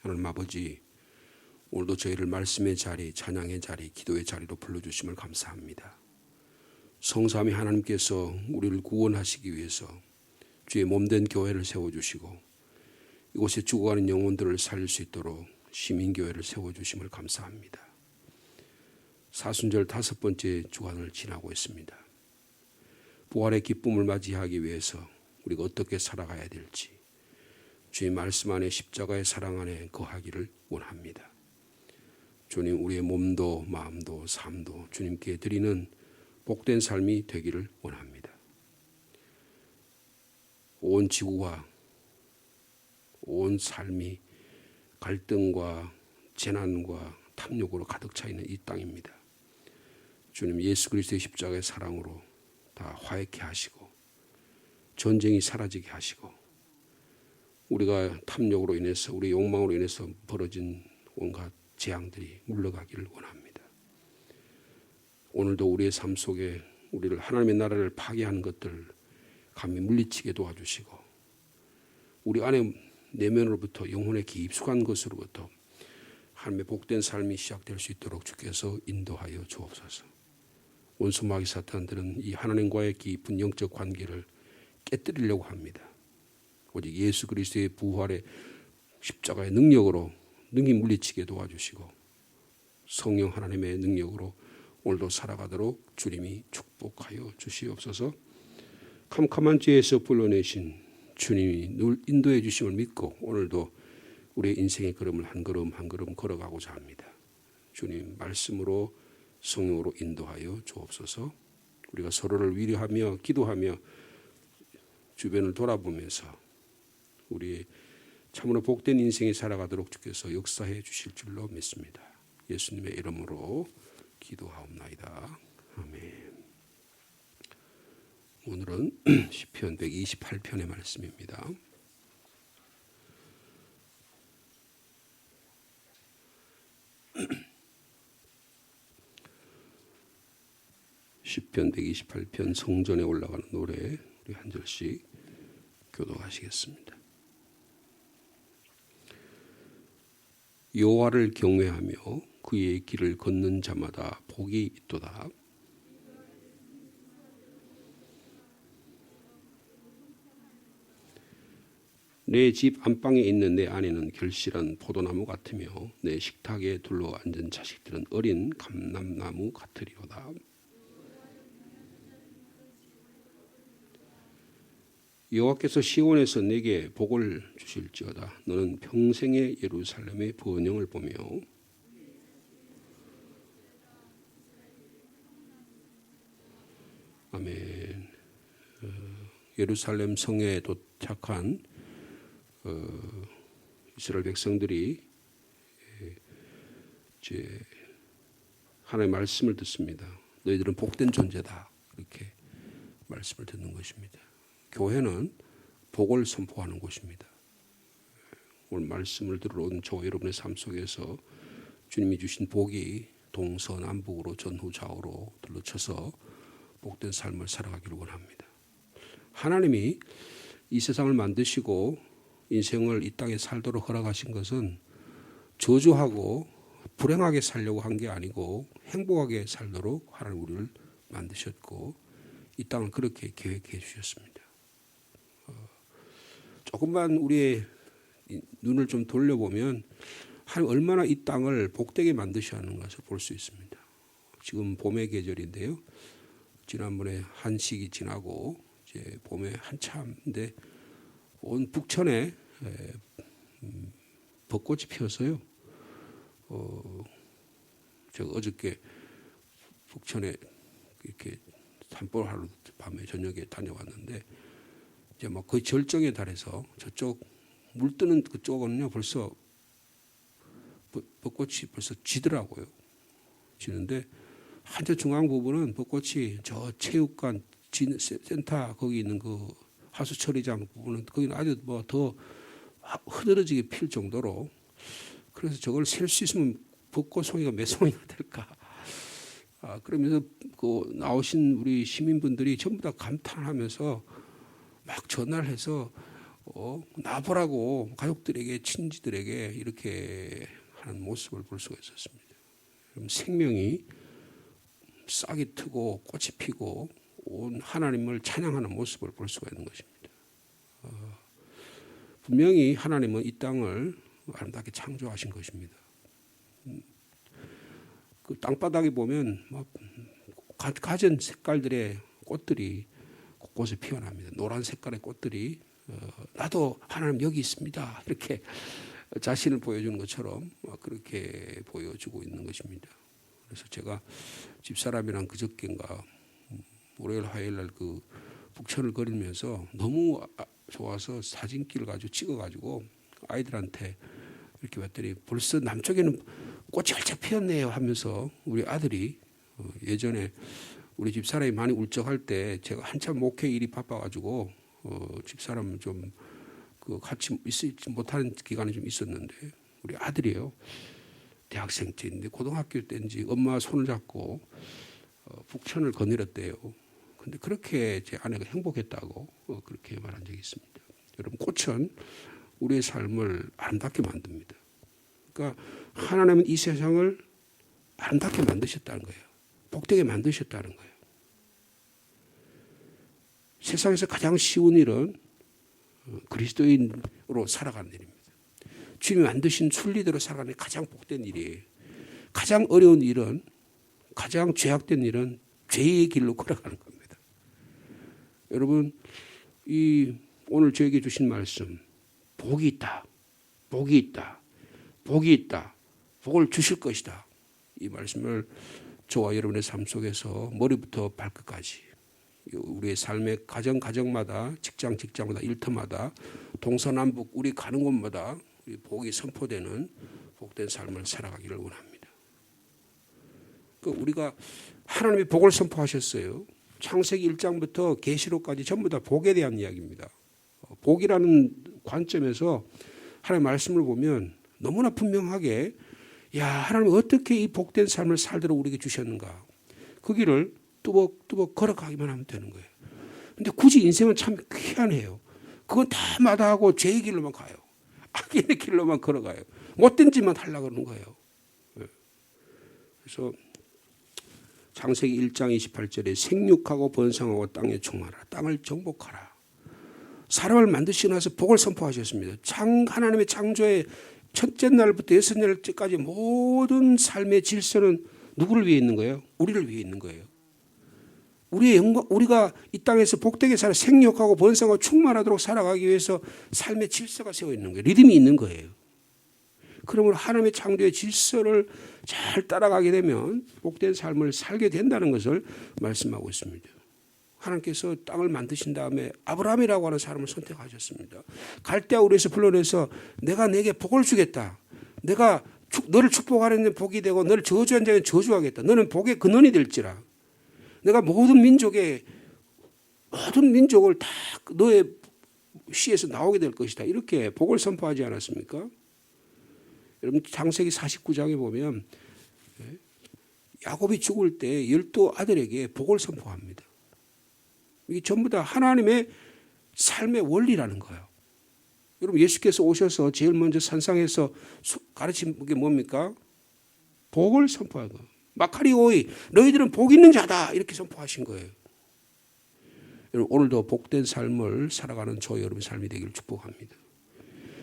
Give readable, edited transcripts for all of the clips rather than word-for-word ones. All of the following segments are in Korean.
하나님 아버지, 오늘도 저희를 말씀의 자리, 찬양의 자리, 기도의 자리로 불러주심을 감사합니다. 성삼위 하나님께서 우리를 구원하시기 위해서 주의 몸된 교회를 세워주시고 이곳에 죽어가는 영혼들을 살릴 수 있도록 시민교회를 세워주심을 감사합니다. 사순절 5번째 주간을 지나고 있습니다. 부활의 기쁨을 맞이하기 위해서 우리가 어떻게 살아가야 될지 주의 말씀 안에 십자가의 사랑 안에 거하기를 원합니다. 주님, 우리의 몸도 마음도 삶도 주님께 드리는 복된 삶이 되기를 원합니다. 온 지구와 온 삶이 갈등과 재난과 탐욕으로 가득 차 있는 이 땅입니다. 주님, 예수 그리스도의 십자가의 사랑으로 다 화해케 하시고 전쟁이 사라지게 하시고 우리가 탐욕으로 인해서 우리 욕망으로 인해서 벌어진 온갖 재앙들이 물러가기를 원합니다. 오늘도 우리의 삶 속에 우리를 하나님의 나라를 파괴하는 것들 감히 물리치게 도와주시고 우리 안에 내면으로부터 영혼에 깊숙한 것으로부터 하나님의 복된 삶이 시작될 수 있도록 주께서 인도하여 주옵소서. 원수마귀 사탄들은 이 하나님과의 깊은 영적 관계를 깨뜨리려고 합니다. 오직 예수 그리스도의 부활의 십자가의 능력으로 능히 물리치게 도와주시고 성령 하나님의 능력으로 오늘도 살아가도록 주님이 축복하여 주시옵소서. 캄캄한 죄에서 불러내신 주님이 늘 인도해 주심을 믿고 오늘도 우리의 인생의 걸음을 한 걸음 한 걸음 걸어가고자 합니다. 주님 말씀으로 성령으로 인도하여 주옵소서. 우리가 서로를 위로하며 기도하며 주변을 돌아보면서 우리의 참으로 복된 인생이 살아가도록 주께서 역사해 주실 줄로 믿습니다. 예수님의 이름으로 기도하옵나이다. 아멘. 오늘은 시편 128편의 말씀입니다. 시편 128편 성전에 올라가는 노래 우리 한 절씩 교독하시겠습니다. 여호와를 경외하며 그의 길을 걷는 자마다 복이 있도다. 내 집 안방에 있는 내 아내는 결실한 포도나무 같으며 내 식탁에 둘러 앉은 자식들은 어린 감람나무 같으리로다. 여호와께서 시온에서 내게 복을 주실지어다. 너는 평생의 예루살렘의 번영을 보며 아멘. 예루살렘 성에 도착한 이스라엘 백성들이 이제 하나님의 말씀을 듣습니다. 너희들은 복된 존재다. 이렇게 말씀을 듣는 것입니다. 교회는 복을 선포하는 곳입니다. 오늘 말씀을 들으러 온 저 여러분의 삶 속에서 주님이 주신 복이 동서남북으로 전후좌우로 둘러쳐서 복된 삶을 살아가기를 원합니다. 하나님이 이 세상을 만드시고 인생을 이 땅에 살도록 허락하신 것은 저주하고 불행하게 살려고 한 게 아니고 행복하게 살도록 하나님 우리를 만드셨고 이 땅을 그렇게 계획해 주셨습니다. 조금만 우리의 눈을 좀 돌려보면 하나님 얼마나 이 땅을 복되게 만드셨는 것을 볼 수 있습니다. 지금 봄의 계절인데요. 지난번에 한식이 지나고 이제 봄에 한참인데 온 북천에 벚꽃이 피어서요. 제가 어저께 북천에 이렇게 산보하러 밤에 저녁에 다녀왔는데 이제 막 거의 절정에 달해서 저쪽 물 뜨는 그쪽은요 벌써 벚꽃이 벌써 지더라고요. 지는데 한쪽 중앙 부분은 벚꽃이 저 체육관 센터 거기 있는 그 하수처리장 부분은 거기는 아주 뭐 더 흐드러지게 필 정도로 그래서 저걸 셀 수 있으면 벚꽃 송이가 몇 송이나 될까? 그러면서 그 나오신 우리 시민분들이 전부 다 감탄하면서 막 전화를 해서 나보라고 가족들에게 친지들에게 이렇게 하는 모습을 볼 수가 있었습니다. 생명이 싹이 트고 꽃이 피고 온 하나님을 찬양하는 모습을 볼 수가 있는 것입니다. 분명히 하나님은 이 땅을 아름답게 창조하신 것입니다. 그 땅바닥에 보면 가진 색깔들의 꽃들이 곳곳에 피어납니다. 노란 색깔의 꽃들이 나도 하나님 여기 있습니다. 이렇게 자신을 보여주는 것처럼 그렇게 보여주고 있는 것입니다. 그래서 제가 집사람이랑 그저께인가 월요일 화요일날 그 북천을 거리면서 너무 좋아서 사진기를 가지고 찍어가지고 아이들한테 이렇게 봤더니 벌써 남쪽에는 꽃이 활짝 피었네요 하면서 우리 아들이 예전에 우리 집사람이 많이 울적할 때 제가 한참 목회 일이 바빠가지고 집사람 좀 그 같이 있지 못하는 기간이 좀 있었는데 우리 아들이에요. 대학생 때인데 고등학교 때인지 엄마 손을 잡고 북천을 거닐었대요. 근데 그렇게 제 아내가 행복했다고 그렇게 말한 적이 있습니다. 여러분 꽃은 우리의 삶을 아름답게 만듭니다. 그러니까 하나님은 이 세상을 아름답게 만드셨다는 거예요. 복되게 만드셨다는 거예요. 세상에서 가장 쉬운 일은 그리스도인으로 살아가는 일입니다. 주님이 만드신 순리대로 살아가는 게 가장 복된 일이에요. 가장 어려운 일은, 가장 죄악된 일은 죄의 길로 걸어가는 겁니다. 여러분, 오늘 저에게 주신 말씀, 복이 있다, 복이 있다, 복이 있다, 복을 주실 것이다. 이 말씀을 저와 여러분의 삶 속에서 머리부터 발끝까지 우리의 삶의 가정마다 직장마다 일터마다 동서남북 우리 가는 곳마다 우리 복이 선포되는 복된 삶을 살아가기를 원합니다. 우리가 하나님이 복을 선포하셨어요. 창세기 1장부터 계시록까지 전부 다 복에 대한 이야기입니다. 복이라는 관점에서 하나님의 말씀을 보면 너무나 분명하게 하나님이 어떻게 이 복된 삶을 살도록 우리에게 주셨는가. 그 길을 뚜벅뚜벅 걸어가기만 하면 되는 거예요. 근데 굳이 인생은 참 희한해요. 그건 다 마다하고 죄의 길로만 가요. 악인의 길로만 걸어가요. 못된 짓만 하려고 그러는 거예요. 그래서 창세기 1장 28절에 생육하고 번성하고 땅에 충만하라. 땅을 정복하라. 사람을 만드시고 나서 복을 선포하셨습니다. 하나님의 창조의 첫째 날부터 여섯 날까지 모든 삶의 질서는 누구를 위해 있는 거예요? 우리를 위해 있는 거예요. 우리가 이 땅에서 복되게 살아 생육하고 번성하고 충만하도록 살아가기 위해서 삶의 질서가 세워 있는 거예요. 리듬이 있는 거예요. 그러므로 하나님의 창조의 질서를 잘 따라가게 되면 복된 삶을 살게 된다는 것을 말씀하고 있습니다. 하나님께서 땅을 만드신 다음에 아브라함이라고 하는 사람을 선택하셨습니다. 갈대아 우르에서 불러내서 내가 내게 복을 주겠다. 내가 너를 축복하는 복이 되고 너를 저주한 자에게 저주하겠다. 너는 복의 근원이 될지라. 내가 모든 민족을 다 너의 씨에서 나오게 될 것이다. 이렇게 복을 선포하지 않았습니까? 여러분 창세기 49장에 보면 야곱이 죽을 때 12아들에게 복을 선포합니다. 이게 전부 다 하나님의 삶의 원리라는 거예요. 여러분 예수께서 오셔서 제일 먼저 산상에서 가르친 게 뭡니까? 복을 선포한 거예요. 마카리오이 너희들은 복 있는 자다 이렇게 선포하신 거예요. 여러분 오늘도 복된 삶을 살아가는 저 여러분의 삶이 되기를 축복합니다.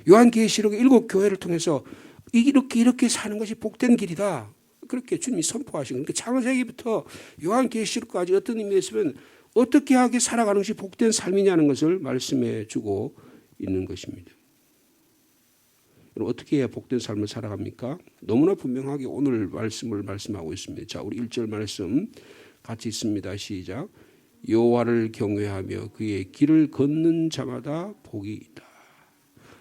요한계시록의 7교회를 통해서 이렇게 사는 것이 복된 길이다. 그렇게 주님이 선포하신 거예요. 그러니까 창세기부터 요한계시록까지 어떤 의미에서는 어떻게 하게 살아가는 것이 복된 삶이냐는 것을 말씀해 주고 있는 것입니다. 어떻게 해야 복된 삶을 살아갑니까? 너무나 분명하게 오늘 말씀을 말씀하고 있습니다. 자, 우리 1절 말씀 같이 있습니다. 시작. 여호와를 경외하며 그의 길을 걷는 자마다 복이 있다.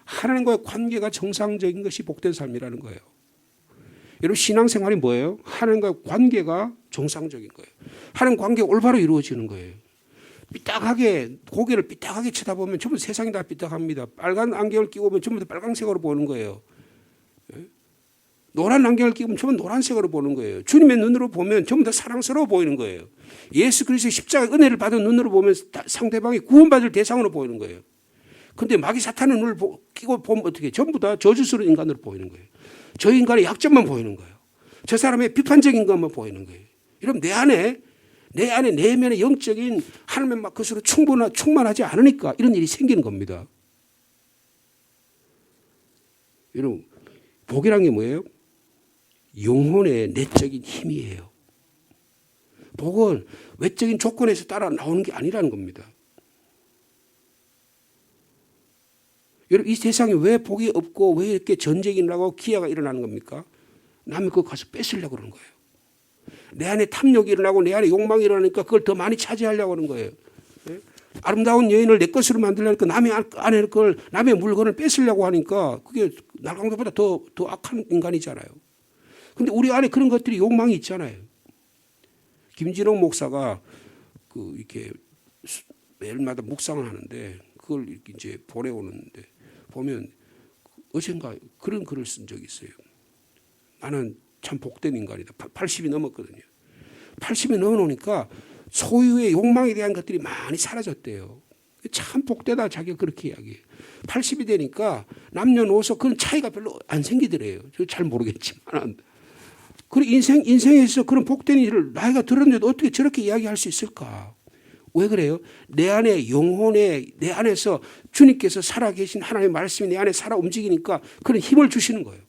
하나님과의 관계가 정상적인 것이 복된 삶이라는 거예요. 여러분 신앙생활이 뭐예요? 하나님과의 관계가 정상적인 거예요. 하나님 관계가 올바로 이루어지는 거예요. 고개를 삐딱하게 쳐다보면 전부 세상이 다 삐딱합니다. 빨간 안경을 끼고 보면 전부 다 빨간색으로 보는 거예요. 노란 안경을 끼고 보면 전부 노란색으로 보는 거예요. 주님의 눈으로 보면 전부 다 사랑스러워 보이는 거예요. 예수 그리스도의 십자가의 은혜를 받은 눈으로 보면 상대방이 구원받을 대상으로 보이는 거예요. 근데 마귀 사탄은 눈을 끼고 보면 어떻게 전부 다 저주스러운 인간으로 보이는 거예요. 저 인간의 약점만 보이는 거예요. 저 사람의 비판적인 것만 보이는 거예요. 여러분 내 안에 내면의 영적인 하나님의 막 것으로 충만하지 않으니까 이런 일이 생기는 겁니다. 여러분 복이란 게 뭐예요? 영혼의 내적인 힘이에요. 복은 외적인 조건에서 따라 나오는 게 아니라는 겁니다. 여러분 이 세상에 왜 복이 없고 왜 이렇게 전쟁이 일어나고 기아가 일어나는 겁니까? 남이 그거 가서 뺏으려고 그러는 거예요. 내 안에 탐욕이 일어나고 내 안에 욕망이 일어나니까 그걸 더 많이 차지하려고 하는 거예요. 아름다운 여인을 내 것으로 만들려니까 남의 안에 걸 남의 물건을 뺏으려고 하니까 그게 날강도보다 더 악한 인간이잖아요. 근데 우리 안에 그런 것들이 욕망이 있잖아요. 김진홍 목사가 이렇게 매일마다 묵상을 하는데 그걸 이렇게 이제 보내오는데 보면 어젠가 그런 글을 쓴 적이 있어요. 나는 참 복된 인간이다. 80이 넘었거든요. 80이 넘어놓으니까 소유의 욕망에 대한 것들이 많이 사라졌대요. 참 복되다 자기가 그렇게 이야기해요. 80이 되니까 남녀노소 그런 차이가 별로 안 생기더래요. 저 잘 모르겠지만. 그리고 인생에서 그런 복된 일을 나이가 들었는데도 어떻게 저렇게 이야기할 수 있을까? 왜 그래요? 내 안에 내 안에서 주님께서 살아계신 하나님의 말씀이 내 안에 살아 움직이니까 그런 힘을 주시는 거예요.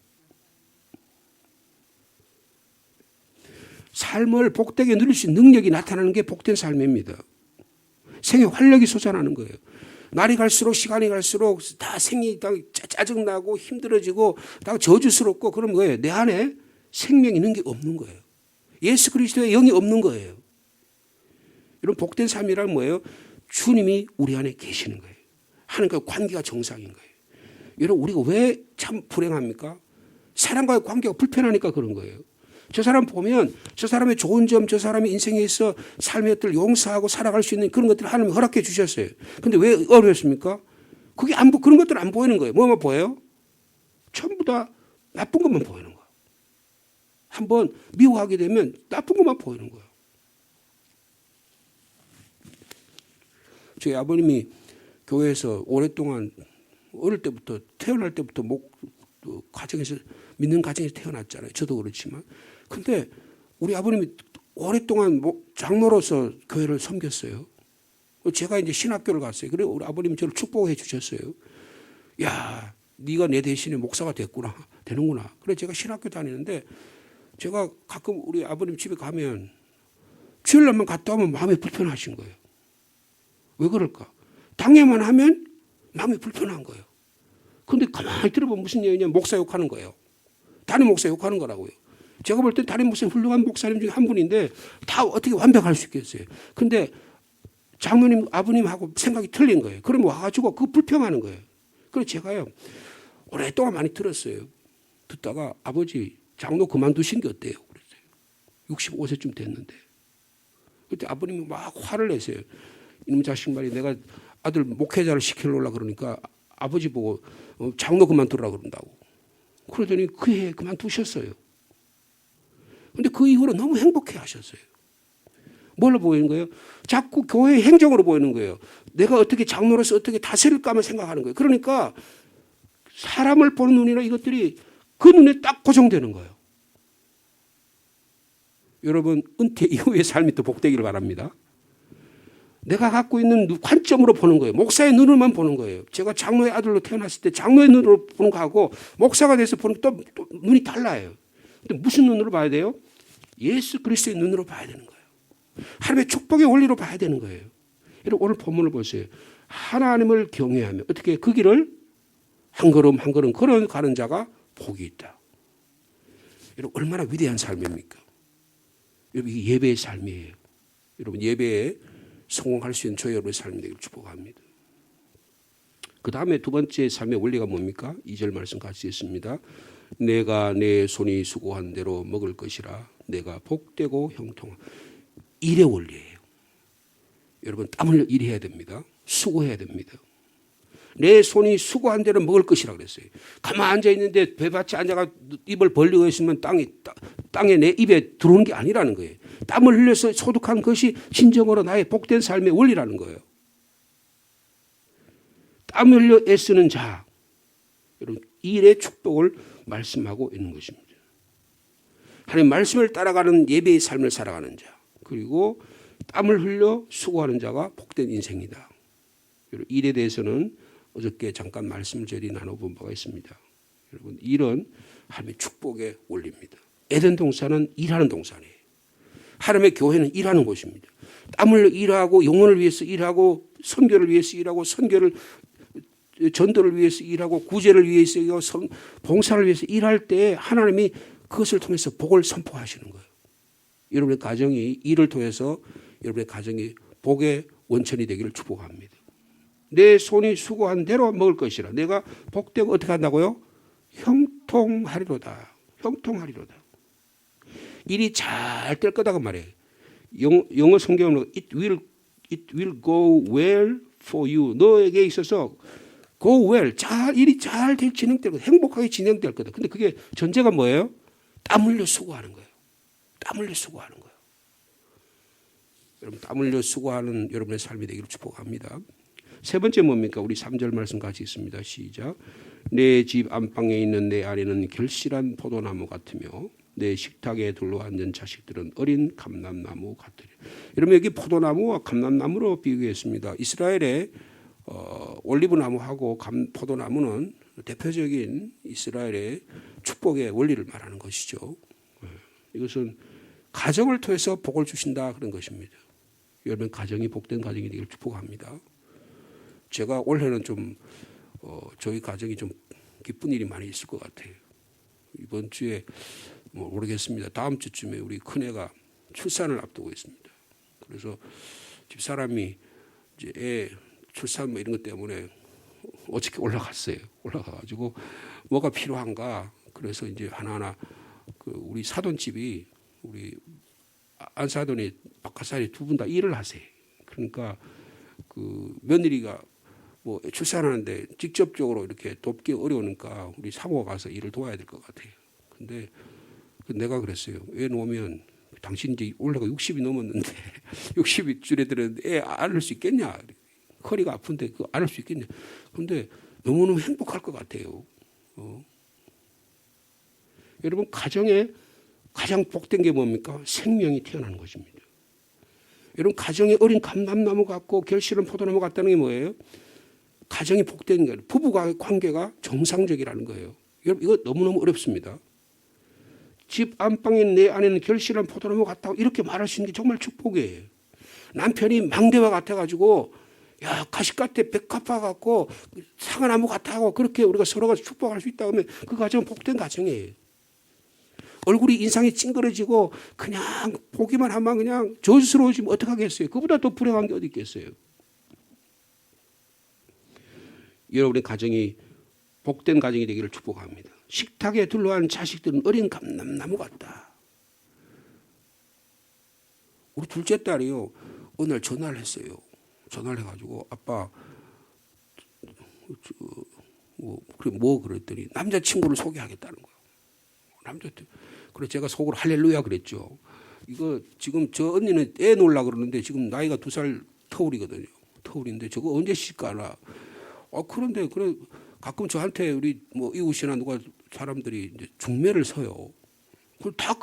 삶을 복되게 누릴 수 있는 능력이 나타나는 게 복된 삶입니다. 생의 활력이 솟아나는 거예요. 날이 갈수록 시간이 갈수록 다 생이 다 짜증나고 힘들어지고 다 저주스럽고 그러면 뭐예요? 내 안에 생명이 있는 게 없는 거예요. 예수 그리스도의 영이 없는 거예요. 이런 복된 삶이란 뭐예요? 주님이 우리 안에 계시는 거예요. 하나님과의 관계가 정상인 거예요. 여러분 우리가 왜 참 불행합니까? 사람과의 관계가 불편하니까 그런 거예요. 저 사람 보면 저 사람의 좋은 점, 저 사람의 인생에 있어 삶의 것들을 용서하고 살아갈 수 있는 그런 것들을 하나님이 허락해 주셨어요. 근데 왜 어려웠습니까? 그게 그런 것들은 안 보이는 거예요. 뭐만 보여요? 전부 다 나쁜 것만 보이는 거예요. 한번 미워하게 되면 나쁜 것만 보이는 거예요. 저희 아버님이 교회에서 오랫동안 어릴 때부터 태어날 때부터 가정에서 믿는 가정에서 태어났잖아요. 저도 그렇지만. 근데 우리 아버님이 오랫동안 장로로서 교회를 섬겼어요. 제가 이제 신학교를 갔어요. 그래 우리 아버님이 저를 축복해 주셨어요. 야, 네가 내 대신에 목사가 되는구나. 그래 제가 신학교 다니는데 제가 가끔 우리 아버님 집에 가면 주일날만 갔다 오면 마음이 불편하신 거예요. 왜 그럴까? 당회만 하면 마음이 불편한 거예요. 근데 가만히 들어보면 무슨 얘기냐면 목사 욕하는 거예요. 담임 목사 욕하는 거라고요. 제가 볼 때 담임 목사님 훌륭한 목사님 중에 한 분인데 다 어떻게 완벽할 수 있겠어요. 근데 장로님 아버님하고 생각이 틀린 거예요. 그럼 와가지고 그거 불평하는 거예요. 그래서 제가요 오랫동안 많이 들었어요. 듣다가 아버지 장로 그만두신 게 어때요? 그랬어요. 65세쯤 됐는데. 그때 아버님이 막 화를 내세요. 이놈 자식 말이 내가 아들 목회자를 시키려고 그러니까 아버지 보고 장로 그만두라고 그런다고. 그러더니 그 해에 그만두셨어요. 근데 그 이후로 너무 행복해 하셨어요. 뭘로 보이는 거예요? 자꾸 교회 행정으로 보이는 거예요. 내가 어떻게 장로로서 어떻게 다스릴까만 생각하는 거예요. 그러니까 사람을 보는 눈이나 이것들이 그 눈에 딱 고정되는 거예요. 여러분 은퇴 이후의 삶이 또 복되기를 바랍니다. 내가 갖고 있는 관점으로 보는 거예요. 목사의 눈으로만 보는 거예요. 제가 장로의 아들로 태어났을 때 장로의 눈으로 보는 거하고 목사가 돼서 보는 또 눈이 달라요. 근데 무슨 눈으로 봐야 돼요? 예수 그리스도의 눈으로 봐야 되는 거예요. 하나님의 축복의 원리로 봐야 되는 거예요. 여러분 오늘 본문을 보세요. 하나님을 경외하며 어떻게 그 길을 한 걸음 한 걸음 걸어가는 자가 복이 있다. 여러분 얼마나 위대한 삶입니까? 여러분 이게 예배의 삶이에요. 여러분 예배에 성공할 수 있는 저희 여러분의 삶이 되기를 축복합니다. 그 다음에 두 번째 삶의 원리가 뭡니까? 2절 말씀 같이 있습니다. 내가 내 손이 수고한 대로 먹을 것이라 내가 복되고 형통한 일의 원리예요. 여러분 땀 흘려 일해야 됩니다. 수고해야 됩니다. 내 손이 수고한 대로 먹을 것이라 그랬어요. 가만 앉아 있는데 배밭에 앉아가 입을 벌리고 있으면 땅에 내 입에 들어오는 게 아니라는 거예요. 땀을 흘려서 소득한 것이 진정으로 나의 복된 삶의 원리라는 거예요. 땀 흘려 애쓰는 자, 여러분 일의 축복을 말씀하고 있는 것입니다. 하나님 말씀을 따라가는 예배의 삶을 살아가는 자, 그리고 땀을 흘려 수고하는 자가 복된 인생이다. 일에 대해서는 어저께 잠깐 말씀을 저희들이 나눠본 바가 있습니다. 여러분 일은 하나님의 축복의 원리입니다. 에덴 동산은 일하는 동산이에요. 하나님의 교회는 일하는 곳입니다. 땀 흘려 일하고 영혼을 위해서 일하고 선교를 위해서 일하고 선교를 전도를 위해서 일하고 구제를 위해서 일하고 봉사를 위해서 일할 때 하나님이 그것을 통해서 복을 선포하시는 거예요. 여러분의 가정이 일을 통해서 여러분의 가정이 복의 원천이 되기를 축복합니다. 내 손이 수고한 대로 먹을 것이라. 내가 복되고 어떻게 한다고요? 형통하리로다. 형통하리로다. 일이 잘 될 거다고 말해요. 영어 성경은 it will go well for you. 너에게 있어서 go well. 일이 잘 진행될 거다. 행복하게 진행될 거다. 근데 그게 전제가 뭐예요? 땀 흘려 수고하는 거예요. 땀 흘려 수고하는 거예요. 여러분 땀 흘려 수고하는 여러분의 삶이 되기를 축복합니다. 세 번째 뭡니까? 우리 3절 말씀 같이 있습니다. 시작. 내 집 안방에 있는 내 아내는 결실한 포도나무 같으며 내 식탁에 둘러앉은 자식들은 어린 감람나무 같으리. 여러분 여기 포도나무와 감람나무로 비유했습니다. 이스라엘의 올리브나무하고 포도나무는 대표적인 이스라엘의 축복의 원리를 말하는 것이죠. 이것은 가정을 통해서 복을 주신다 그런 것입니다. 여러분 가정이 복된 가정이 되기를 축복합니다. 제가 올해는 좀 저희 가정이 좀 기쁜 일이 많이 있을 것 같아요. 이번 주에 모르겠습니다. 다음 주쯤에 우리 큰애가 출산을 앞두고 있습니다. 그래서 집사람이 이제 애 출산 이런 것 때문에 어저께 올라갔어요. 올라가가지고 뭐가 필요한가. 그래서 이제 하나하나 우리 사돈집이 우리 안사돈이 바깥사람이 두 분 다 일을 하세요. 그러니까 그 며느리가 뭐 출산하는데 직접적으로 이렇게 돕기 어려우니까 우리 사모가 가서 일을 도와야 될 것 같아요. 근데 내가 그랬어요. 애 놓으면 당신 이제 올해가 60이 넘었는데 60이 줄어들었는데 애 안을 수 있겠냐? 허리가 아픈데 그거 안을 수 있겠냐? 근데 너무너무 행복할 것 같아요. 여러분 가정에 가장 복된 게 뭡니까? 생명이 태어나는 것입니다. 여러분 가정에 어린 감람나무 같고 결실은 포도나무 같다는 게 뭐예요? 가정이 복된 거예요. 부부가 관계가 정상적이라는 거예요. 여러분 이거 너무너무 어렵습니다. 집 안방에 내 안에는 결실한 포도나무 같다고 이렇게 말할 수 있는 게 정말 축복이에요. 남편이 망대와 같아가지고 야 가시 같아 백합화 같고 사과나무 같아고 그렇게 우리가 서로가 축복할 수 있다 하면 그 가정은 복된 가정이에요. 얼굴이 인상이 찡그러지고 그냥 보기만 하면 그냥 저주스러워지면 어떡하겠어요. 그보다 더 불행한 게 어디 있겠어요. 여러분의 가정이 복된 가정이 되기를 축복합니다. 식탁에 둘러앉은 자식들은 어린 감람나무 같다. 우리 둘째 딸이요. 어느 날 전화를 했어요. 전화를 해가지고 아빠 그래 뭐 그랬더니 남자친구를 소개하겠다는 거예요. 그래서 제가 속으로 할렐루야 그랬죠. 이거 지금 저 언니는 애 놓으려고 그러는데 지금 나이가 2살 터울이거든요. 터울인데 저거 언제 시집가나. 그런데 그래 가끔 저한테 우리 뭐 이웃이나 누가 사람들이 이제 중매를 서요. 그걸 다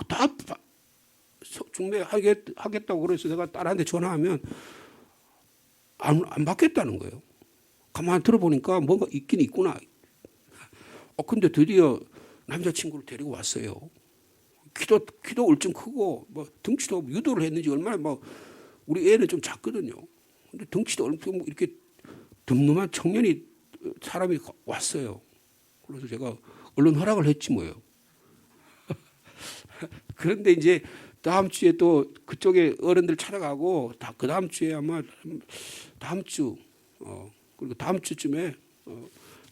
중매하겠다고 그래서 내가 딸한테 전화하면 안 받겠다는 거예요. 가만히 들어보니까 뭔가 있긴 있구나. 근데 드디어 남자친구를 데리고 왔어요. 키도 얼좀 크고 뭐 덩치도 유도를 했는지 얼마나 뭐 우리 애는 좀 작거든요. 근데 덩치도 얼좀 이렇게 듬lum한 청년이 사람이 왔어요. 그래서 제가 얼른 허락을 했지 뭐요. 그런데 이제 다음 주에 또 그쪽에 어른들 찾아가고 그 다음 주에 아마 다음 주 그리고 다음 주쯤에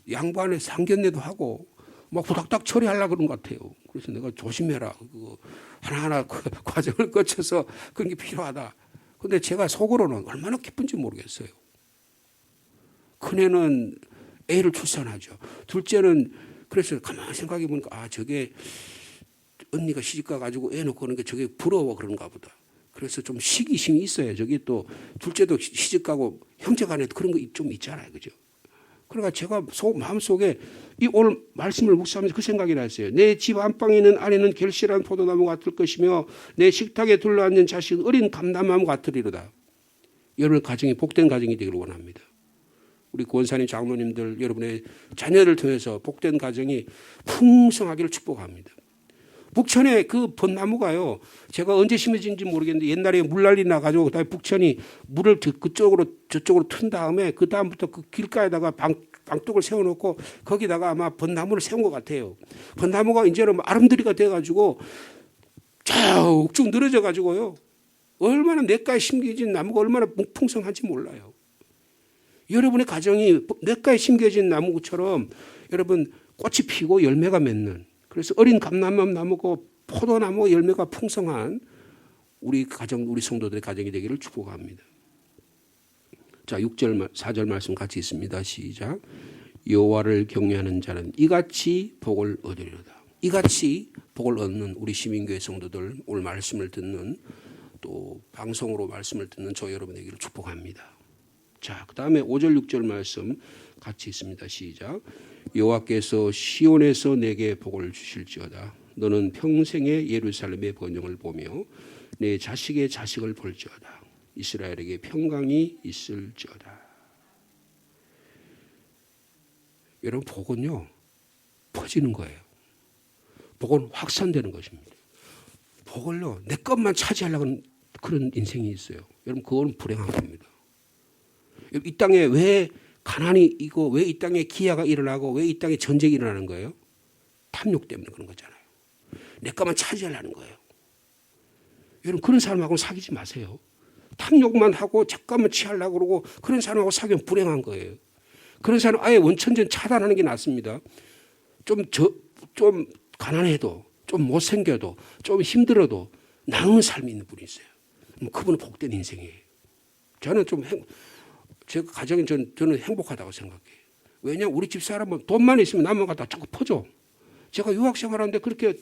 양반의 상견례도 하고 막 후닥닥 처리하려고 그런 것 같아요. 그래서 내가 조심해라. 그거 하나하나 과정을 거쳐서 그런 게 필요하다. 근데 제가 속으로는 얼마나 기쁜지 모르겠어요. 큰애는 애를 출산하죠. 둘째는 그래서 가만히 생각해 보니까 저게 언니가 시집가 가지고 애 놓고 오는 게 저게 부러워 그런가 보다. 그래서 좀 시기심이 있어요. 저기 또 둘째도 시집가고 형제간에도 그런 거 좀 있잖아요. 그죠? 그러니까 제가 마음속에 이 오늘 말씀을 묵상하면서 그 생각이 났어요. 내 집 안방에 있는 아내는 결실한 포도나무 같을 것이며 내 식탁에 둘러앉는 자식은 어린 감람나무 같으리로다. 여러분 가정이 복된 가정이 되기를 원합니다. 우리 권사님 장로님들 여러분의 자녀를 통해서 복된 가정이 풍성하기를 축복합니다. 북천에 그 벚나무가요. 제가 언제 심어진지 모르겠는데 옛날에 물난리 나가지고 그다음에 북천이 물을 그쪽으로 저쪽으로 튼 다음에 그 다음부터 그 길가에다가 방둑을 세워놓고 거기다가 아마 벚나무를 세운 것 같아요. 벚나무가 이제는 아름드리가 돼가지고 쭉쭉 늘어져 가지고요. 얼마나 냇가에 심겨진 나무가 얼마나 풍성한지 몰라요. 여러분의 가정이 냇가에 심겨진 나무처럼 여러분 꽃이 피고 열매가 맺는, 그래서 어린 감람나무 나무고 포도나무 열매가 풍성한 우리 가정, 우리 성도들의 가정이 되기를 축복합니다. 자, 6절, 4절 말씀 같이 있습니다. 시작. 여호와를 경외하는 자는 이같이 복을 얻으리로다. 이같이 복을 얻는 우리 시민교회 성도들, 오늘 말씀을 듣는 또 방송으로 말씀을 듣는 저 여러분에게를 축복합니다. 자, 그 다음에 5절 6절 말씀 같이 있습니다. 시작. 여호와께서 시온에서 내게 복을 주실지어다. 너는 평생에 예루살렘의 번영을 보며 내 자식의 자식을 볼지어다. 이스라엘에게 평강이 있을지어다. 여러분, 복은요 퍼지는 거예요. 복은 확산되는 것입니다. 복을요 내 것만 차지하려고 하는 그런 인생이 있어요. 여러분, 그건 불행한 겁니다. 이 땅에 왜 가난이 있고 왜 이 땅에 기아가 일어나고 왜 이 땅에 전쟁이 일어나는 거예요? 탐욕 때문에 그런 거잖아요. 내 것만 차지하려는 거예요. 여러분, 그런 사람하고는 사귀지 마세요. 탐욕만 하고 잠깐만 취하려고 그러고 그런 사람하고 사귀면 불행한 거예요. 그런 사람 아예 원천전 차단하는 게 낫습니다. 좀 가난해도 좀 못생겨도 좀 힘들어도 나누는 삶이 있는 분이 있어요. 그분은 복된 인생이에요. 저는 제 가정이 저는 행복하다고 생각해요. 왜냐하면 우리 집 사람은 돈만 있으면 남은 거 다 자꾸 퍼줘. 제가 유학생활하는데 그렇게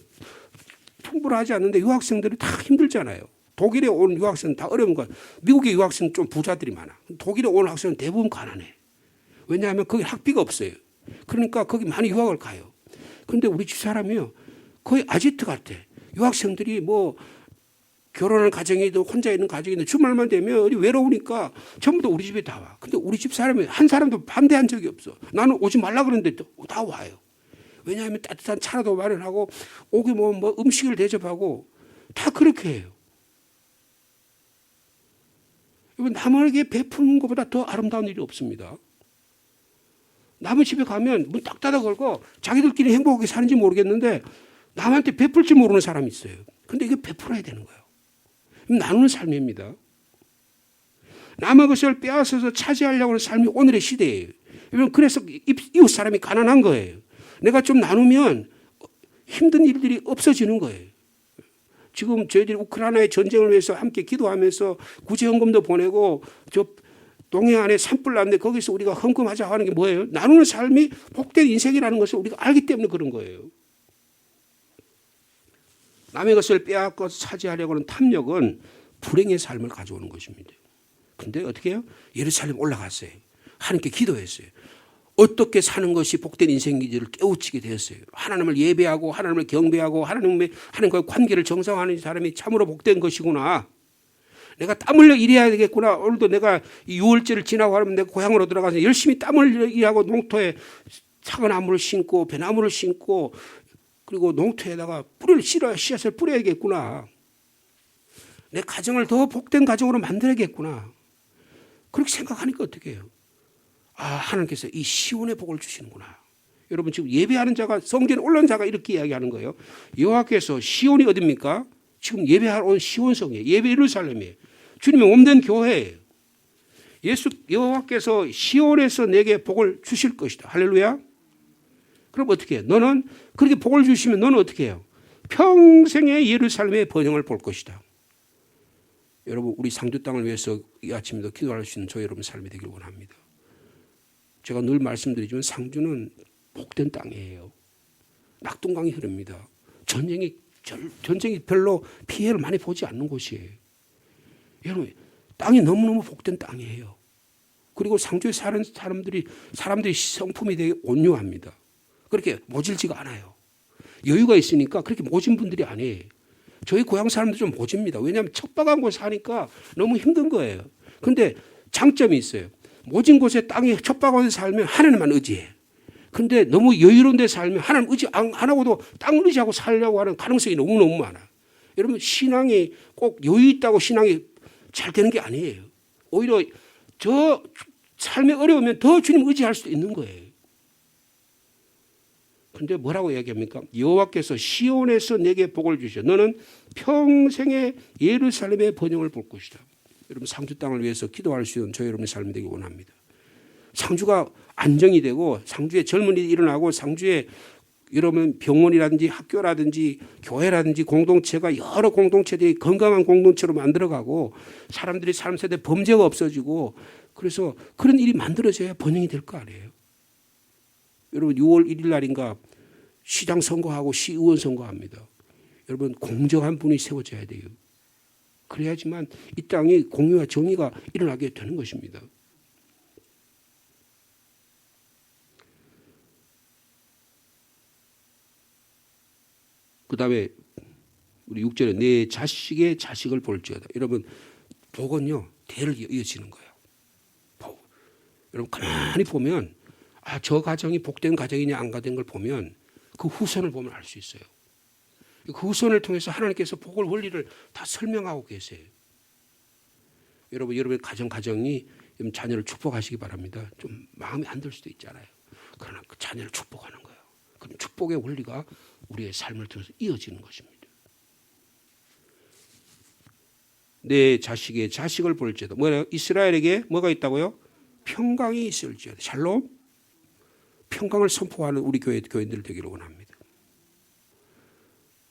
풍부하지 않는데 유학생들이 다 힘들잖아요. 독일에 온 유학생은 다 어려운 거야. 미국의 유학생은 좀 부자들이 많아. 독일에 온 학생은 대부분 가난해. 왜냐하면 거기 학비가 없어요. 그러니까 거기 많이 유학을 가요. 그런데 우리 집 사람이요 거의 아지트 같아. 유학생들이 뭐 결혼한 가정이든 혼자 있는 가정이든 주말만 되면 외로우니까 전부 다 우리 집에 다 와. 근데 우리 집 사람이 한 사람도 반대한 적이 없어. 나는 오지 말라 그러는데 다 와요. 왜냐하면 따뜻한 차라도 마련하고 오기 뭐 음식을 대접하고 다 그렇게 해요. 남에게 베푸는 것보다 더 아름다운 일이 없습니다. 남의 집에 가면 문 딱 닫아 걸고 자기들끼리 행복하게 사는지 모르겠는데 남한테 베풀지 모르는 사람이 있어요. 근데 이게 베풀어야 되는 거예요. 나누는 삶입니다. 남의 것을 빼앗아서 차지하려고 하는 삶이 오늘의 시대예요. 그래서 이웃 사람이 가난한 거예요. 내가 좀 나누면 힘든 일들이 없어지는 거예요. 지금 저희들이 우크라이나의 전쟁을 위해서 함께 기도하면서 구제헌금도 보내고 저 동해안에 산불 났는데 거기서 우리가 헌금하자 하는 게 뭐예요? 나누는 삶이 복된 인생이라는 것을 우리가 알기 때문에 그런 거예요. 남의 것을 빼앗고 차지하려고 하는 탐욕은 불행의 삶을 가져오는 것입니다. 근데 어떻게 해요? 예루살렘 올라갔어요. 하나님께 기도했어요. 어떻게 사는 것이 복된 인생인지를 깨우치게 되었어요. 하나님을 예배하고 하나님을 경배하고 하나님과의 관계를 정상화하는 사람이 참으로 복된 것이구나. 내가 땀 흘려 일해야 되겠구나. 오늘도 내가 6월절을 지나고 하면 내가 고향으로 들어가서 열심히 땀 흘려 일하고 농토에 사과나무를 심고 배나무를 심고 그리고 농토에다가 씨앗을 뿌려야겠구나. 내 가정을 더 복된 가정으로 만들어야겠구나. 그렇게 생각하니까 어떻게 해요? 하나님께서 이 시온의 복을 주시는구나. 여러분, 지금 예배하는 자가 성전에 올라온 자가 이렇게 이야기하는 거예요. 여호와께서 시온이 어딥니까? 지금 예배하러 온 시온성이에요. 예배 예루살렘이에요. 주님의 몸된 교회예요. 여호와께서 시온에서 내게 복을 주실 것이다. 할렐루야. 그럼 어떻게 해요? 너는 그렇게 복을 주시면 너는 어떻게 해요? 평생의 예루살렘의 번영을 볼 것이다. 여러분, 우리 상주 땅을 위해서 이 아침에도 기도할 수 있는 저 여러분 삶이 되길 원합니다. 제가 늘 말씀드리지만 상주는 복된 땅이에요. 낙동강이 흐릅니다. 전쟁이 별로 피해를 많이 보지 않는 곳이에요. 여러분, 땅이 너무너무 복된 땅이에요. 그리고 상주에 사는 사람들이 성품이 되게 온유합니다. 그렇게 모질지가 않아요. 여유가 있으니까 그렇게 모진 분들이 아니에요. 저희 고향 사람들 좀 모집니다. 왜냐하면 척박한 곳에 사니까 너무 힘든 거예요. 근데 장점이 있어요. 모진 곳에 땅에 척박한 곳에 살면 하나님만 의지해. 근데 너무 여유로운 데 살면 하나님 의지 안 하고도 땅을 의지하고 살려고 하는 가능성이 너무너무 많아. 여러분 신앙이 꼭 여유 있다고 신앙이 잘 되는 게 아니에요. 오히려 저 삶이 어려우면 더 주님 의지할 수도 있는 거예요. 근데 뭐라고 이야기합니까? 여호와께서 시온에서 내게 복을 주셔. 너는 평생에 예루살렘의 번영을 볼 것이다. 여러분 상주 땅을 위해서 기도할 수 있는 저 여러분의 삶이 되기 원합니다. 상주가 안정이 되고 상주에 젊은이들이 일어나고 상주에 여러분 병원이라든지 학교라든지 교회라든지 공동체가 여러 공동체들이 건강한 공동체로 만들어가고 사람들이 삶 속에 범죄가 없어지고 그래서 그런 일이 만들어져야 번영이 될 거 아니에요. 여러분 6월 1일 날인가 시장 선거하고 시의원 선거합니다. 여러분 공정한 분이 세워져야 돼요. 그래야지만 이 땅이 공의와 정의가 일어나게 되는 것입니다. 그 다음에 우리 6절에 내 자식의 자식을 볼지어다. 여러분 복은요 대를 이어지는 거예요. 복. 여러분 가만히 보면 저 가정이 복된 가정이냐 안 가된 걸 보면 그 후손을 보면 알 수 있어요. 그 후손을 통해서 하나님께서 복을 원리를 다 설명하고 계세요. 여러분의 가정이 자녀를 축복하시기 바랍니다. 좀 마음에 안 들 수도 있잖아요. 그러나 그 자녀를 축복하는 거예요. 그럼 축복의 원리가 우리의 삶을 통해서 이어지는 것입니다. 내 자식의 자식을 볼지어다. 뭐예요? 이스라엘에게 뭐가 있다고요? 평강이 있을지어다. 샬롬. 평강을 선포하는 우리 교인들 되기를 원합니다.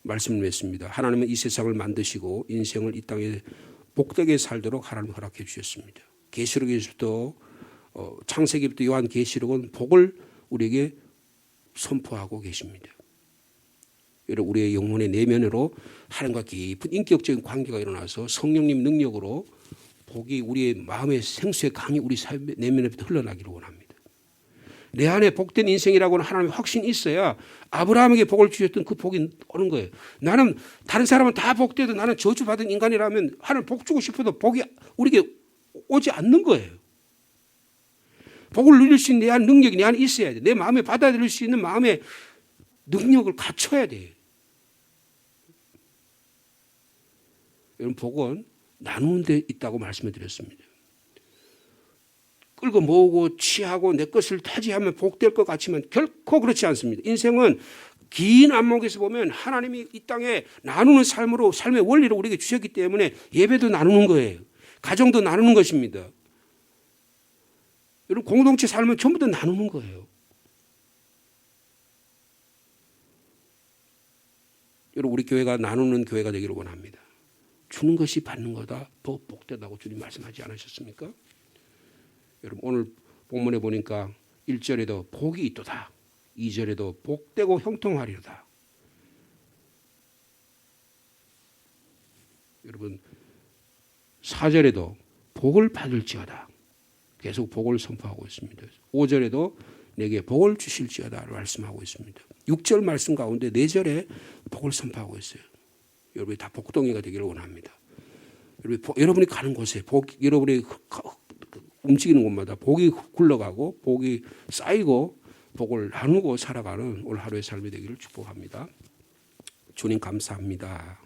말씀을 맺습니다. 하나님은 이 세상을 만드시고 인생을 이 땅에 복되게 살도록 하나님 허락해 주셨습니다. 계시록에서부터 창세기부터 요한계시록은 복을 우리에게 선포하고 계십니다. 여러분 우리의 영혼의 내면으로 하나님과 깊은 인격적인 관계가 일어나서 성령님 능력으로 복이 우리의 마음의 생수의 강이 우리 삶의 내면에부터 흘러나기를 원합니다. 내 안에 복된 인생이라고는 하나님의 확신이 있어야 아브라함에게 복을 주셨던 그 복이 오는 거예요. 나는 다른 사람은 다 복돼도 나는 저주받은 인간이라면 하나님 복 주고 싶어도 복이 우리에게 오지 않는 거예요. 복을 누릴 수 있는 내 안 능력이 내 안에 있어야 돼. 내 마음에 받아들일 수 있는 마음의 능력을 갖춰야 돼. 여러분 복은 나누는 데 있다고 말씀을 드렸습니다. 끌고 모으고 취하고 내 것을 타지하면 복될 것 같지만 결코 그렇지 않습니다. 인생은 긴 안목에서 보면 하나님이 이 땅에 나누는 삶으로 삶의 원리를 우리에게 주셨기 때문에 예배도 나누는 거예요. 가정도 나누는 것입니다. 여러분 공동체 삶은 전부 다 나누는 거예요. 여러분 우리 교회가 나누는 교회가 되기를 원합니다. 주는 것이 받는 거다 더 복되다고 주님 말씀하지 않으셨습니까? 여러분 오늘 본문에 보니까 1절에도 복이 있도다. 2절에도 복되고 형통하리로다. 여러분 4절에도 복을 받을지어다. 계속 복을 선포하고 있습니다. 5절에도 내게 복을 주실지어다 말씀하고 있습니다. 6절 말씀 가운데 4절에 복을 선포하고 있어요. 여러분이 다 복덩이가 되기를 원합니다. 여러분이 가는 곳에 여러분이 움직이는 곳마다 복이 굴러가고 복이 쌓이고 복을 나누고 살아가는 오늘 하루의 삶이 되기를 축복합니다. 주님 감사합니다.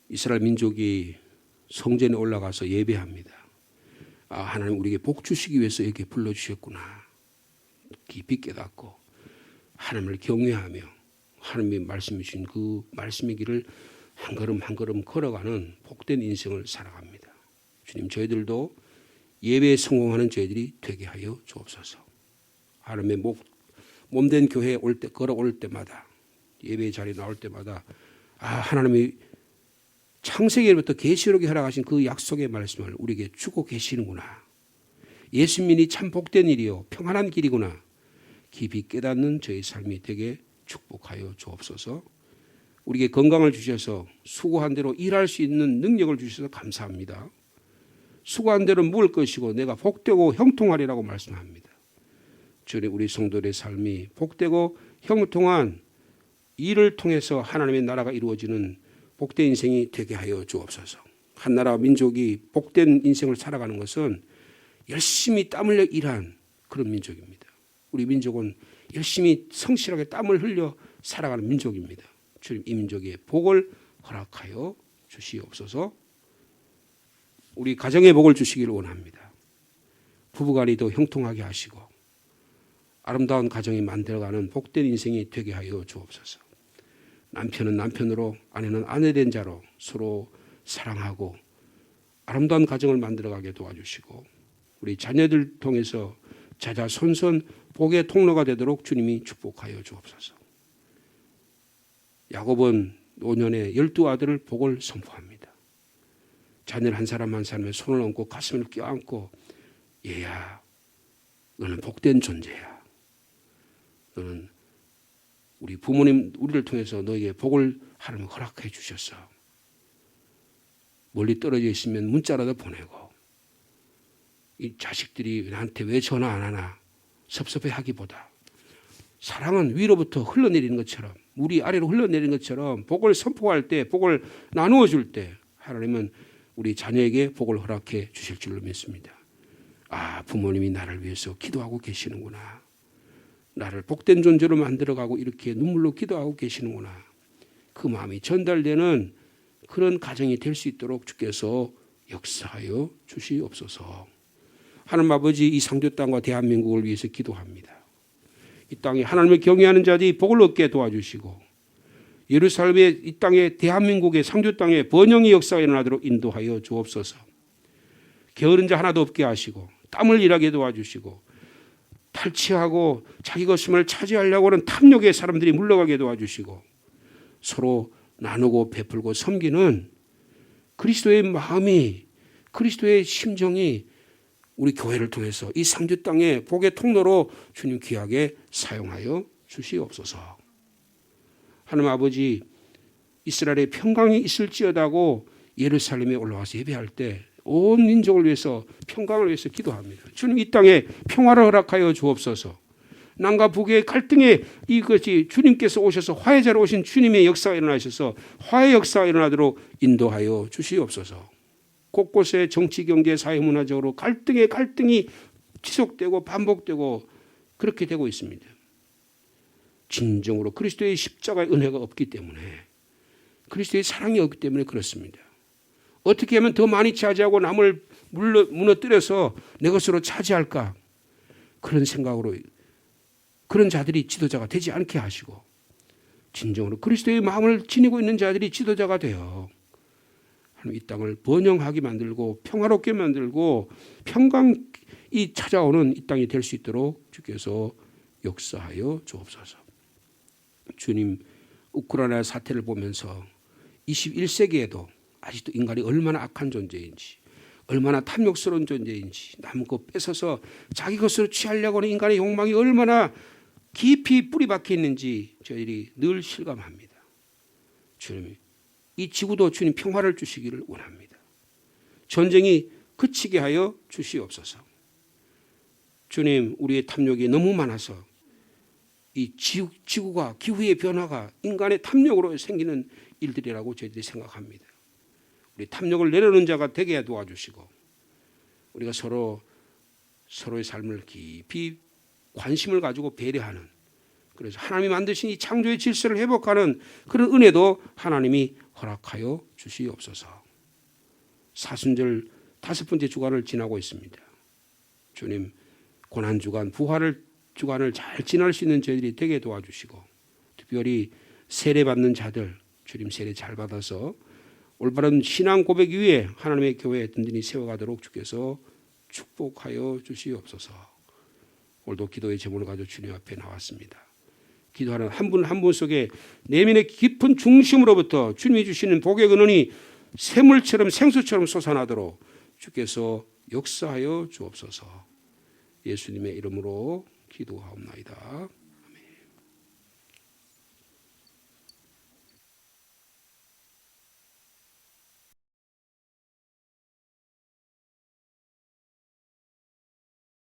이스라엘 민족이 성전에 올라가서 예배합니다. 하나님 우리에게 복 주시기 위해서 이렇게 불러주셨구나. 깊이 깨닫고 하나님을 경외하며 하나님이 말씀해 주신 그 말씀의 길을 한 걸음 한 걸음 걸어가는 복된 인생을 살아갑니다. 주님 저희들도 예배에 성공하는 저희들이 되게 하여 주옵소서. 하나님의 몸된 교회에 걸어올 때마다 예배 자리에 나올 때마다 하나님이 창세기부터 계시록에 허락하신 그 약속의 말씀을 우리에게 주고 계시는구나. 예수 믿음이 참 복된 일이요 평안한 길이구나. 깊이 깨닫는 저희 삶이 되게 축복하여 주옵소서. 우리에게 건강을 주셔서 수고한 대로 일할 수 있는 능력을 주셔서 감사합니다. 수고한 대로 먹을 것이고 내가 복되고 형통하리라고 말씀합니다. 주님, 우리 성도들의 삶이 복되고 형통한 일을 통해서 하나님의 나라가 이루어지는 복된 인생이 되게 하여 주옵소서. 한 나라 민족이 복된 인생을 살아가는 것은 열심히 땀 흘려 일한 그런 민족입니다. 우리 민족은 열심히 성실하게 땀을 흘려 살아가는 민족입니다. 주님, 이 민족의 복을 허락하여 주시옵소서. 우리 가정의 복을 주시기를 원합니다. 부부간이 더 형통하게 하시고 아름다운 가정이 만들어가는 복된 인생이 되게 하여 주옵소서. 남편은 남편으로, 아내는 아내된 자로 서로 사랑하고 아름다운 가정을 만들어가게 도와주시고 우리 자녀들 통해서 자자손손 복의 통로가 되도록 주님이 축복하여 주옵소서. 야곱은 5년에 12아들을 복을 선포합니다. 자녀를 한 사람 한 사람의 손을 얹고 가슴을 껴안고 얘야, 너는 복된 존재야. 너는 우리 부모님, 우리를 통해서 너에게 복을 하나님 허락해 주셨어. 멀리 떨어져 있으면 문자라도 보내고 이 자식들이 나한테 왜 전화 안 하나 섭섭해하기보다 사랑은 위로부터 흘러내리는 것처럼 물이 아래로 흘러내리는 것처럼 복을 선포할 때, 복을 나누어 줄 때 하나님은 우리 자녀에게 복을 허락해 주실 줄로 믿습니다. 아, 부모님이 나를 위해서 기도하고 계시는구나. 나를 복된 존재로 만들어가고 이렇게 눈물로 기도하고 계시는구나. 그 마음이 전달되는 그런 가정이 될 수 있도록 주께서 역사하여 주시옵소서. 하나님 아버지, 이 상주 땅과 대한민국을 위해서 기도합니다. 이 땅에 하나님을 경외하는 자들이 복을 얻게 도와주시고 예루살렘의 이 땅에 대한민국의 상주 땅에 번영의 역사가 일어나도록 인도하여 주옵소서. 게으른 자 하나도 없게 하시고 땀을 일하게 도와주시고 탈취하고 자기 것임을 차지하려고 하는 탐욕의 사람들이 물러가게 도와주시고 서로 나누고 베풀고 섬기는 그리스도의 마음이, 그리스도의 심정이 우리 교회를 통해서 이 상주 땅의 복의 통로로 주님 귀하게 사용하여 주시옵소서. 하나님 아버지, 이스라엘의 평강이 있을지어다고 예루살렘에 올라와서 예배할 때 온 민족을 위해서 평강을 위해서 기도합니다. 주님, 이 땅에 평화를 허락하여 주옵소서. 남과 북의 갈등에 이것이 주님께서 오셔서 화해자로 오신 주님의 역사가 일어나셔서 화해 역사가 일어나도록 인도하여 주시옵소서. 곳곳에 정치, 경제, 사회, 문화적으로 갈등이 지속되고 반복되고 그렇게 되고 있습니다. 진정으로 그리스도의 십자가의 은혜가 없기 때문에, 그리스도의 사랑이 없기 때문에 그렇습니다. 어떻게 하면 더 많이 차지하고 남을 무너뜨려서 내 것으로 차지할까? 그런 생각으로 그런 자들이 지도자가 되지 않게 하시고 진정으로 그리스도의 마음을 지니고 있는 자들이 지도자가 되어 이 땅을 번영하게 만들고 평화롭게 만들고 평강이 찾아오는 이 땅이 될 수 있도록 주께서 역사하여 주옵소서. 주님, 우크라이나 사태를 보면서 21세기에도 아직도 인간이 얼마나 악한 존재인지, 얼마나 탐욕스러운 존재인지, 남의 것 뺏어서 자기 것으로 취하려고 하는 인간의 욕망이 얼마나 깊이 뿌리 박혀 있는지 저희들이 늘 실감합니다. 주님, 이 지구도 주님 평화를 주시기를 원합니다. 전쟁이 그치게 하여 주시옵소서. 주님, 우리의 탐욕이 너무 많아서 이 지구가, 기후의 변화가 인간의 탐욕으로 생기는 일들이라고 저희들이 생각합니다. 우리 탐욕을 내려놓는 자가 되게 도와주시고 우리가 서로의 삶을 깊이 관심을 가지고 배려하는, 그래서 하나님이 만드신 이 창조의 질서를 회복하는 그런 은혜도 하나님이 허락하여 주시옵소서. 사순절 5번째 주간을 지나고 있습니다. 주님, 고난주간, 부활을 주간을 잘 지날 수 있는 저희들이 되게 도와주시고 특별히 세례받는 자들, 주님 세례 잘 받아서 올바른 신앙 고백 위에 하나님의 교회에 든든히 세워가도록 주께서 축복하여 주시옵소서. 오늘도 기도의 제목을 가지고 주님 앞에 나왔습니다. 기도하는 한 분 한 분 속에 내면의 깊은 중심으로부터 주님이 주시는 복의 근원이 샘물처럼 생수처럼 솟아나도록 주께서 역사하여 주옵소서. 예수님의 이름으로 기도하옵나이다.